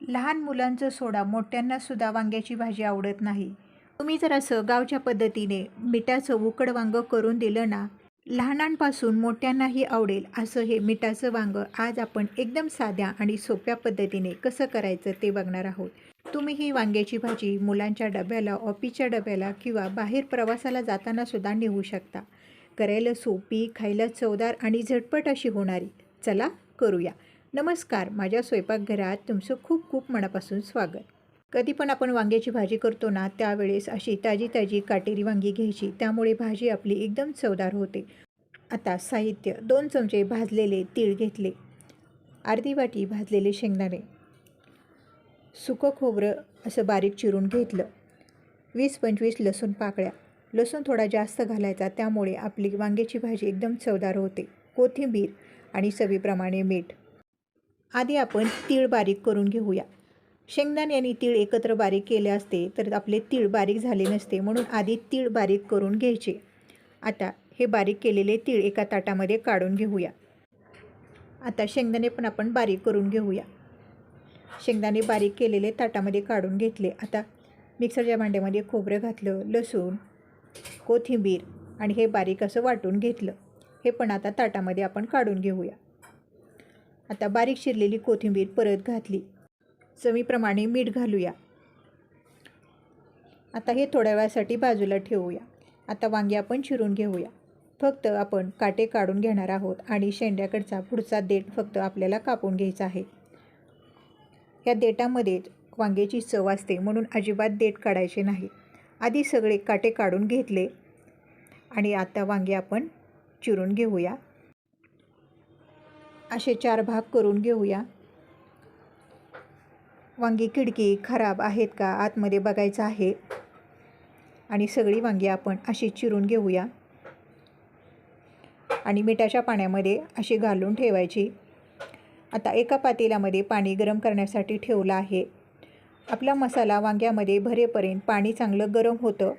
लहान मुलांचं सोडा मोठ्यांना सुद्धा वांग्याची भाजी आवडत नाही. तुम्ही जर असं गावच्या पद्धतीने मिठाचं उकड वांगं करून दिलं ना, लहानांपासून मोठ्यांनाही आवडेल असं हे मिठाचं वांगं आज आपण एकदम साध्या आणि सोप्या पद्धतीने कसं करायचं ते बघणार आहोत. तुम्ही ही वांग्याची भाजी मुलांच्या डब्याला, ऑफिसच्या डब्याला किंवा बाहेर प्रवासाला जाताना सुद्धा नेऊ शकता. करायला सोपी, खायला चवदार आणि झटपट अशी होणारी. चला करूया. नमस्कार, माझ्या स्वयंपाकघरात तुमचं खूप खूप मनापासून स्वागत. कधी पण आपण वांग्याची भाजी करतो ना, त्यावेळेस अशी ताजी ताजी काटेरी वांगी घ्यायची, त्यामुळे भाजी आपली एकदम चवदार होते. आता साहित्य: 2 चमचे भाजलेले तीळ घेतले, अर्धी वाटी भाजलेले शेंगदाणे, सुकं खोबरं असं बारीक चिरून घेतलं, 20-25 लसूण पाकळ्या. लसूण थोडा जास्त घालायचा, त्यामुळे आपली वांग्याची भाजी एकदम चवदार होते. कोथिंबीर आणि चवीप्रमाणे मीठ. आधी आपण तीळ बारीक करून घेऊया. शेंगदाणे आणि तीळ एकत्र बारीक केले असते तर आपले तीळ बारीक झाले नसते, म्हणून आधी तीळ बारीक करून घ्यायचे. आता हे बारीक केलेले तीळ एका ताटामध्ये काढून घेऊया. आता शेंगदाणे पण आपण बारीक करून घेऊया. शेंगदाणे बारीक केलेले ताटामध्ये काढून घेतले. आता मिक्सरच्या भांड्यामध्ये खोबरं घातलं, लसूण, कोथिंबीर आणि हे बारीक असं वाटून घेतलं. हे पण आता ताटामध्ये आपण काढून घेऊया. आता बारीक चिरलेली कोथिंबीर परत घातली. चवीप्रमाणे मीठ घालूया. आता हे थोड्या वेळासाठी बाजूला ठेवूया. आता वांगी आपण चिरून घेऊया. फक्त आपण काटे काढून घेणार आहोत आणि शेंड्याकडचा पुढचा देठ फक्त आपल्याला कापून घ्यायचा आहे. या देठामध्येच वांग्याची चव असते, म्हणून अजिबात देठ काढायचे नाही. आधी सगळे काटे काढून घेतले आणि आता वांगे आपण चिरून घेऊया. असे 4 भाग करून घेऊया. वांगी खिडकी खराब आहेत का आतमध्ये बघायचं आहे आणि सगळी वांगी आपण अशी चिरून घेऊया आणि मिठाच्या पाण्यामध्ये अशी घालून ठेवायची. आता एका पातेल्यामध्ये पाणी गरम करण्यासाठी ठेवलं आहे. आपला मसाला वांग्यामध्ये भरेपर्यंत पाणी चांगलं गरम होतं.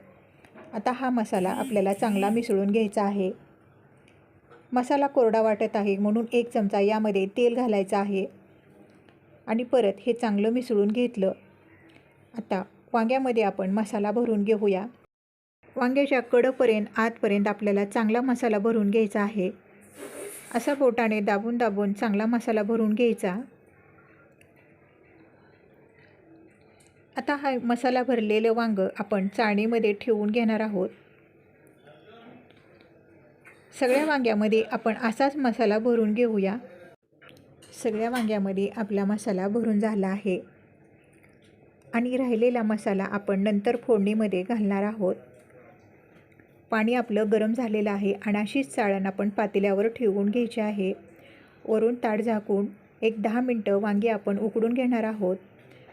आता हा मसाला आपल्याला चांगला मिसळून घ्यायचा आहे. मसाला कोरडा वाटत आहे, म्हणून 1 चमचा यामध्ये तेल घालायचं आहे आणि परत हे चांगलं मिसळून घेतलं. आता वांग्यामध्ये आपण मसाला भरून घेऊया. वांग्याच्या कडेपर्यंत आतपर्यंत आपल्याला चांगला मसाला भरून घ्यायचा आहे. असा बोटाने दाबून दाबून चांगला मसाला भरून घ्यायचा. आता हा मसाला भरलेलं वांगं आपण चाळणीमध्ये ठेवून घेणार आहोत. सगळ्या वांग्यामध्ये आपण असाच मसाला भरून घेऊया. सगळ्या वांग्यामध्ये आपला मसाला भरून झाला आहे आणि राहिलेला मसाला आपण नंतर फोडणीमध्ये घालणार आहोत. पाणी आपलं गरम झालेलं आहे आणि अशीच चाळण आपण पातेल्यावर ठेवून घ्यायची आहे. वरून ताट झाकून 10 मिनटं वांगी आपण उकडून घेणार आहोत.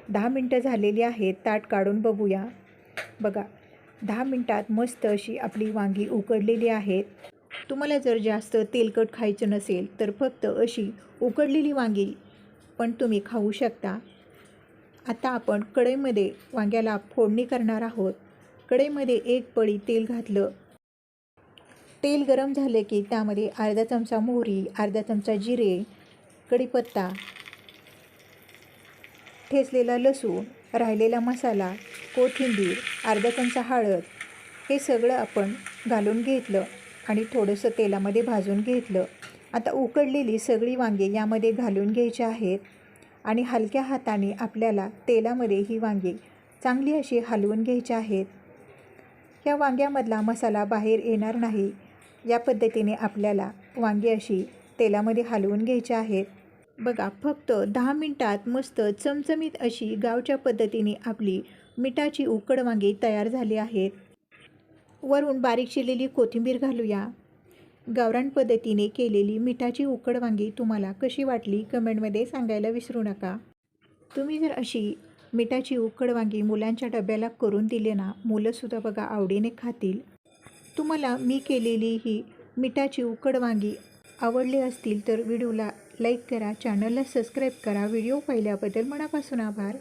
10 मिनटं झालेली आहेत. ताट काढून बघूया. बघा, 10 मिनटात मस्त अशी आपली वांगी उकडलेली आहेत. तुम्हाला जर जास्त तेलकट खायचं नसेल तर फक्त अशी उकडलेली वांगी पण तुम्ही खाऊ शकता. आता आपण कढईमध्ये वांग्याला फोडणी करणार आहोत. कढईमध्ये 1 पळी तेल घातलं. तेल गरम झाले की त्यामध्ये अर्धा चमचा मोहरी, अर्धा चमचा जिरे, कढीपत्ता, ठेचलेला लसूण, राहिलेला मसाला, कोथिंबीर, अर्धा चमचा हळद हे सगळं आपण घालून घेतलं आणि थोडंसं तेलामध्ये भाजून घेतलं. आता उकडलेली सगळी वांगी यामध्ये घालून घ्यायची आहेत आणि हलक्या हाताने आपल्याला तेलामध्ये ही वांगी चांगली अशी हलवून घ्यायची आहेत. या वांग्यामधला मसाला बाहेर येणार नाही, या पद्धतीने आपल्याला वांगी अशी तेलामध्ये हलवून घ्यायची आहेत. बघा, फक्त 10 मिनटात मस्त चमचमीत अशी गावच्या पद्धतीने आपली मिठाची उकड वांगी तयार झाली आहेत. वरून बारीक चिरलेली कोथिंबीर घालूया. गावरान पद्धतीने केलेली मिठाची उकड वांगी तुम्हाला कशी वाटली कमेंटमध्ये सांगायला विसरू नका. तुम्ही जर अशी मिठाची उकड वांगी मुलांच्या डब्याला करून दिले ना, मुलंसुद्धा बघा आवडीने खातील. तुम्हाला मी केलेली ही मिठाची उकड वांगी आवडली असतील तर व्हिडिओला लाईक करा, चॅनलला सबस्क्राईब करा. व्हिडिओ पाहिल्याबद्दल मनापासून आभार.